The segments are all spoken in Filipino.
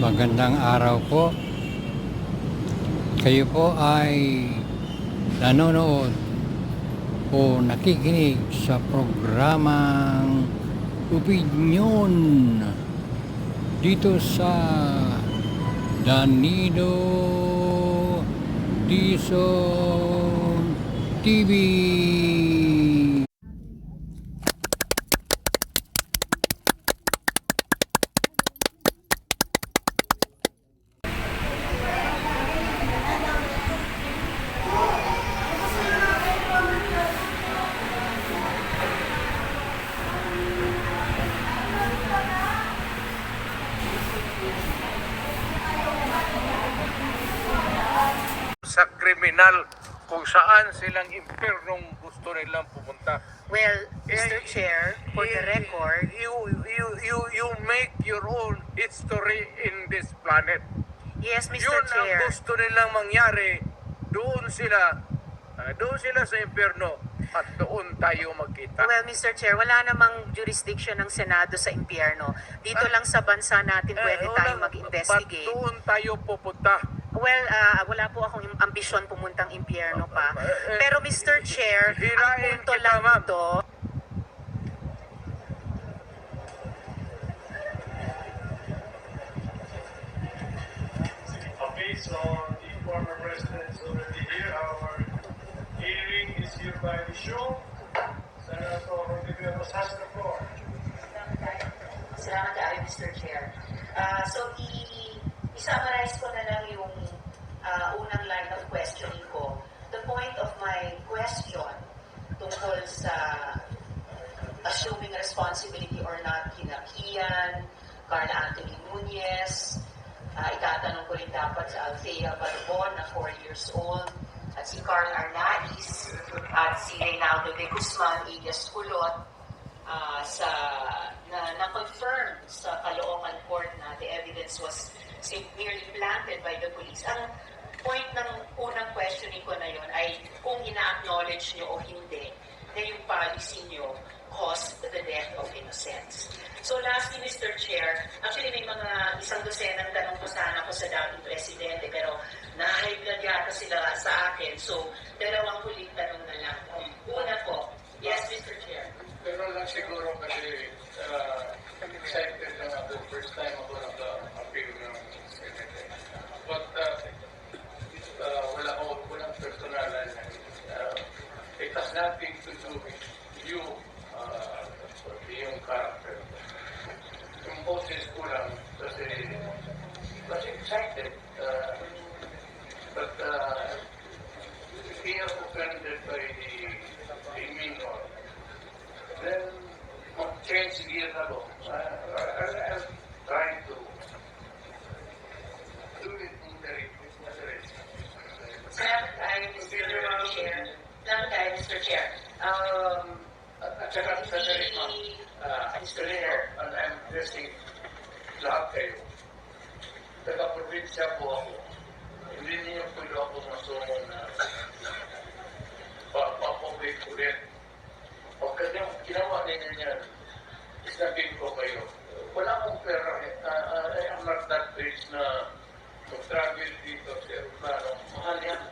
Magandang araw po. Kayo po ay nanonood o nakikinig sa programang Opinyon dito sa Danilo Dizon TV. Sa kriminal kung saan silang impernong gusto nilang pumunta. Well, Mr. Chair, for the record, You make your own history in this planet. yes, Mr. Yun Chair. ang gusto nilang mangyari. Doon sila sa impyerno at doon tayo magkita. Well, Mr. Chair, wala namang jurisdiction ng Senado sa impyerno. Dito lang sa bansa natin pwede tayong mag-investigate. Ba't doon tayo pupunta? Well, wala po akong ambisyon pumuntang impyerno pa. Pero Mr. Chair, ang hirain punto kita, lang ma'am. ito, Based on the former presidents already here, our hearing is hereby shown. Senator Rodriguez has the floor. Salamat tayo, Mr. Chair. So, i-summarize ko na lang yung unang line of questioning ko. The point of my question tungkol sa assuming responsibility or not kina Kian, Carla Anthony Nunez, itatanong ko rin dapat sa Althea Balbon na 4 years old, at si Carl Arnaiz, at si Reynaldo de Guzman, alias Kulot, na-confirm sa Caloocan Court na the evidence was merely planted by the police. Ang point ng unang questioning ko na yun ay kung ina-acknowledge nyo o hindi na yung policy nyo caused the death of innocents. So lastly, Mr. Chair, actually may mga isang dosenang tanong po sana ako sa dating presidente pero na-high blood yata sila sa akin. So, dalawang huling tanong na lang. Una po, yes, Mr. Chair. Pero lang siguro kasi excited na ako first time ako naka-appeal ng Senate. But walang personalan. It has nothing to do with you, yung character. Yung boses ko lang kasi excited. But being offended by the minor, then change gear na ako. I'm trying to do it moderate. Salamat tayo, Mr. Chair. Salamat tayo, Mr. Chair. At saka sa dali, Mr. Chair. and I'm addressing lahat kayo. Taga-provinsya po ako. Hindi niyo po ako masunod na papapabig ulit. O kaya ginawa ninyo yan, isnabing ko kayo. Wala akong pera. I am not that rich na mag-travel dito sa aeroplano. Mahal yan.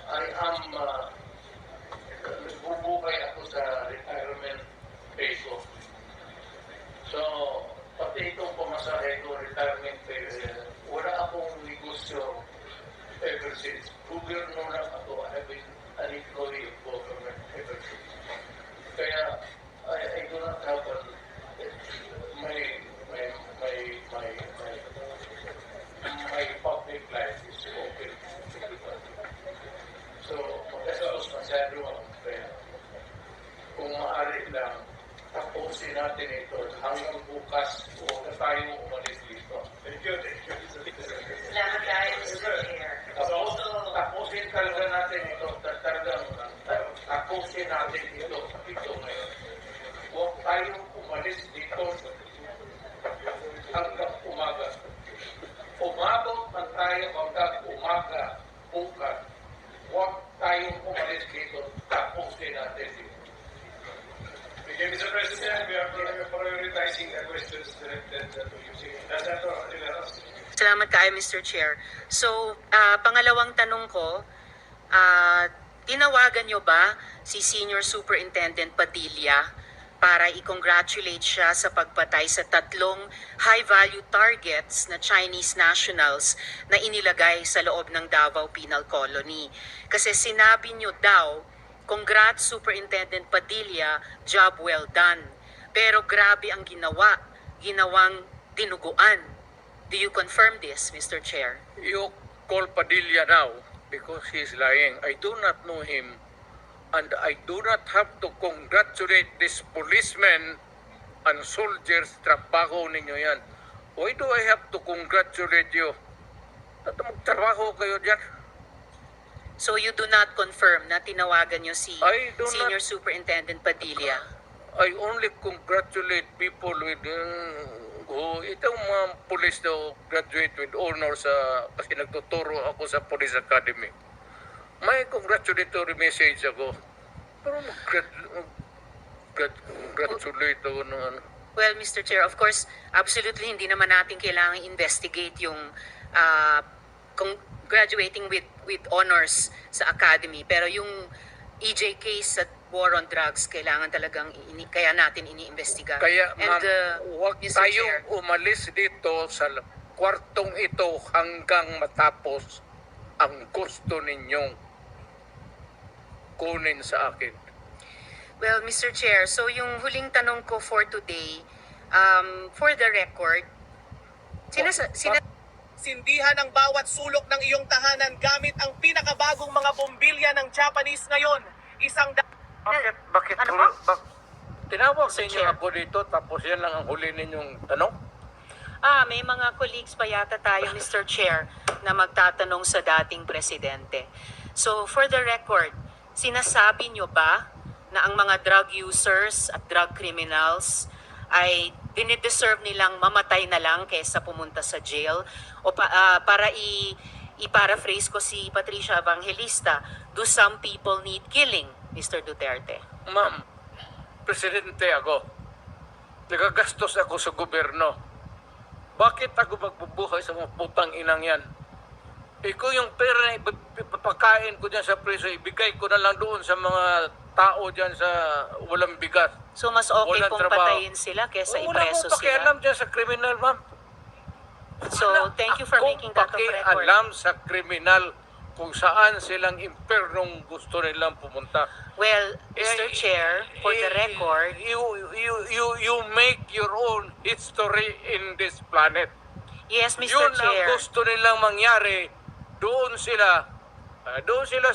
I am nagbubukay ako sa retirement pay ko. So, pati itong pamasahe ko, retirement pay, wala akong negosyo ever since. Gobyerno lang ako. I have been an employee of government ever since. Kaya, I do not have my public life is open. So, magkasapos masyado ang pera. Kung maaari lang, tapusin natin ito hanggang bukas o na tayo umalis dito. Thank you. Salamat tayo, Mr. Chair. Tapusin talaga natin ito. Tapusin natin ito. Ito ngayon. Huwag tayong umalis dito hanggang umaga. Umabot man tayo hanggang umaga, bukas. Huwag tayong umalis dito. Tapusin natin dito. Mr. President, we are prioritizing the question. questions directed to you. Senator Aguilera. Salamat kayo, Mr. Chair. So, pangalawang tanong ko, tinawagan nyo ba si Senior Superintendent Padilla para i-congratulate siya sa pagpatay sa 3 high-value targets na Chinese nationals na inilagay sa loob ng Davao Penal Colony? Kasi sinabi nyo daw, congrats Superintendent Padilla, job well done. Pero grabe ang ginawang dinuguan. Do you confirm this, Mr. Chair? You call Padilla now because he's lying. I do not know him. And I do not have to congratulate this policemen and soldiers. Trabaho ninyo yan. Why do I have to congratulate you? Magtrabaho kayo dyan. So you do not confirm na tinawagan nyo si I do not- Senior Superintendent Padilla? I only congratulate people with itong mga police daw graduate with honor kasi nagtuturo ako sa Police Academy. May congratulatory message ako. Pero congratulate ako ng ano. Well, Mr. Chair, of course, absolutely hindi naman natin kailangan investigate yung graduating with honors sa academy. Pero yung EJ case sa war on drugs, kailangan talagang kaya natin iniimbestiga. Kaya ma'am, huwag Mr. tayo Chair, umalis dito sa kwartong ito hanggang matapos ang gusto ninyong kunin sa akin. well, Mr. Chair, so yung huling tanong ko for today, for the record, Sindihan ang bawat sulok ng iyong tahanan gamit ang pinakabagong mga bombilya ng Japanese ngayon. Bakit Ano po? tinawag Mr. ninyo Chair. ako dito tapos yan lang ang huli ninyong tanong? May mga colleagues pa yata tayo, Mr. Chair, na magtatanong sa dating presidente. So, for the record, sinasabi nyo ba na ang mga drug users at drug criminals ay dinideserve nilang mamatay na lang kaysa pumunta sa jail? O para i-paraphrase ko si Patricia Evangelista, do some people need killing, Mr. Duterte? Ma'am, presidente ako. Nagagastos ako sa gobyerno. Bakit ako magbubuhay sa mga putang inang yan? Ikaw yung pera na ipapakain ko dyan sa preso, ibigay ko na lang doon sa mga tao dyan sa walang bigas. So, mas okay Walang pong trabaho. patayin sila kaysa Wala ipreso akong pakialam sila? dyan sa kriminal, ma'am. So, thank you for making that of record. Alam sa kriminal kung saan silang impernong gusto nilang pumunta. Well, Mr. Chair, for the record, You make your own history in this planet. yes, Mr. Yun Chair. ang gusto nilang mangyari. Doon sila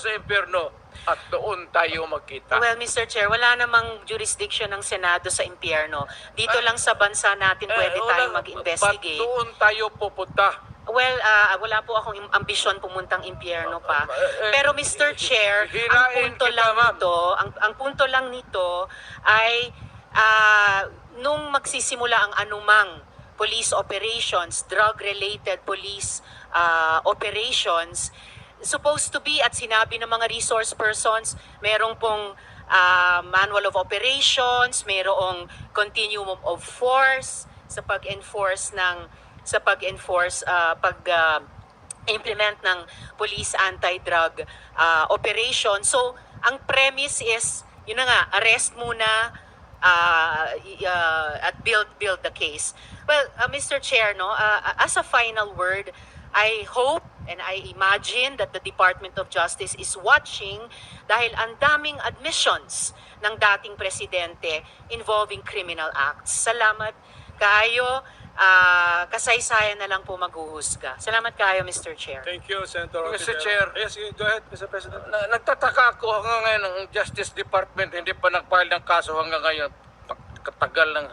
sa impyerno at doon tayo magkita. Well, Mr. Chair, wala namang jurisdiction ng Senado sa impyerno. Dito lang sa bansa natin pwede tayong mag-investigate. Ba't doon tayo pupunta? Well, wala po akong ambisyon pumuntang impyerno pa. Pero Mr. Chair, ang hirain punto kita, lang ma'am. nito, ang punto lang nito ay nung magsisimula ang anumang police operations, drug-related police operations, supposed to be, at sinabi ng mga resource persons, merong pong manual of operations, merong continuum of force sa pag-enforce implement ng police anti-drug operation. So, ang premise is, yun na nga, arrest muna at build the case. Well, Mr. Chair, no, as a final word, I hope and I imagine that the Department of Justice is watching dahil ang daming admissions ng dating presidente involving criminal acts. Salamat kayo. Kasaysayan na lang po maghuhusga. Salamat kayo, Mr. Chair. Thank you, Senator Mr. Ortega. Chair. Yes, go ahead, Mr. President. Nagtataka ako hanggang ngayon ang Justice Department hindi pa nag-file ng kaso hanggang ngayon. Katagal lang.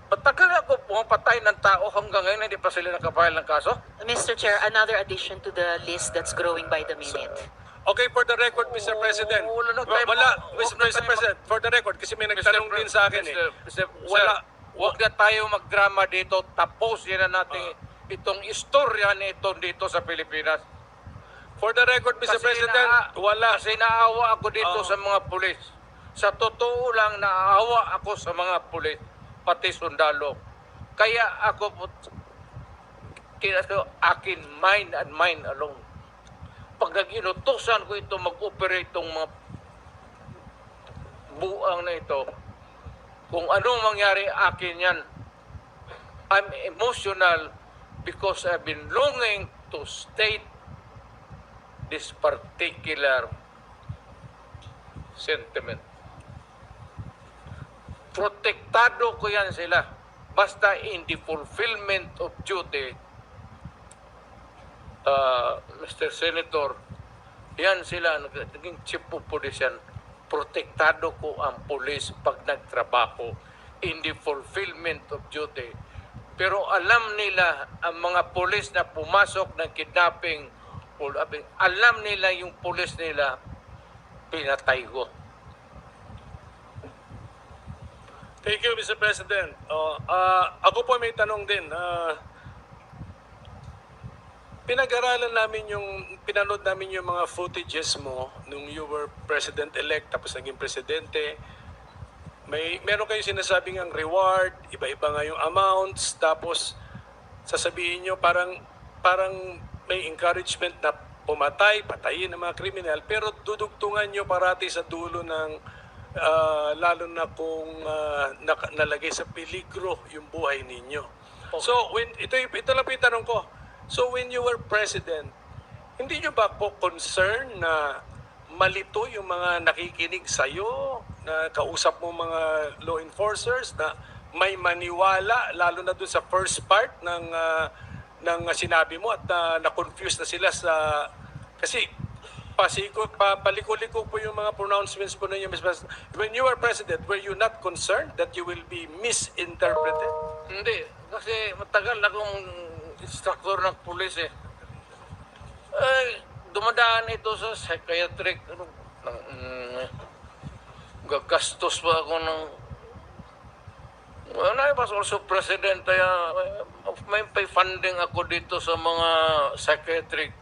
Patagal ako pumapatay ng tao hanggang ngayon hindi pa sila nakapile ng kaso. Mr. Chair, another addition to the list that's growing by the minute. Okay, for the record, Mr. President. Wala na tayo Mr. President, for the record, kasi may nagtanong din sa akin Huwag na tayo magdrama dito. Tapusin na natin itong istorya nito dito sa Pilipinas. For the record, Mr. President, Kasi naawa ako dito sa mga pulis. Sa totoo lang, naaawa ako sa mga pulis, pati sundalo. Kaya ako po, akin, mine and mine alone. Pag nag-inutusan ko ito, mag-operate itong mga buang na ito, kung anong mangyari akin yan, I'm emotional because I've been longing to state this particular sentiment. Protektado ko yan sila. Basta in the fulfillment of duty, Mr. Senator, yan sila, naging chief of police yan. Protektado ko ang police pag nagtrabaho in the fulfillment of duty. Pero alam nila, ang mga police na pumasok ng kidnapping, alam nila yung police nila, pinatay ko. Thank you, Mr. President. Ako po may tanong din. Pinag-aralan namin pinanood namin yung mga footages mo nung you were president-elect tapos naging presidente. Meron kayo sinasabing ang reward, iba-iba nga yung amounts, tapos sasabihin nyo parang may encouragement na patayin ng mga kriminal, pero dudugtungan nyo parati sa dulo ng lalo na kung nalagay sa peligro yung buhay ninyo. Okay. So, ito lang po yung tanong ko. So, when you were president, hindi nyo ba po concern na malito yung mga nakikinig sa'yo, na kausap mo mga law enforcers, na may maniwala, lalo na dun sa first part ng sinabi mo at na-confuse na sila sa... Kasi paliko-liko po yung mga pronouncements po ninyo, Mr. President. When you were president, were you not concerned that you will be misinterpreted? Hindi, kasi matagal na akong instructor ng pulis eh. Dumadaan ito sa psychiatric, gagastos pa ako ng... When I was also president, may funding ako dito sa mga psychiatric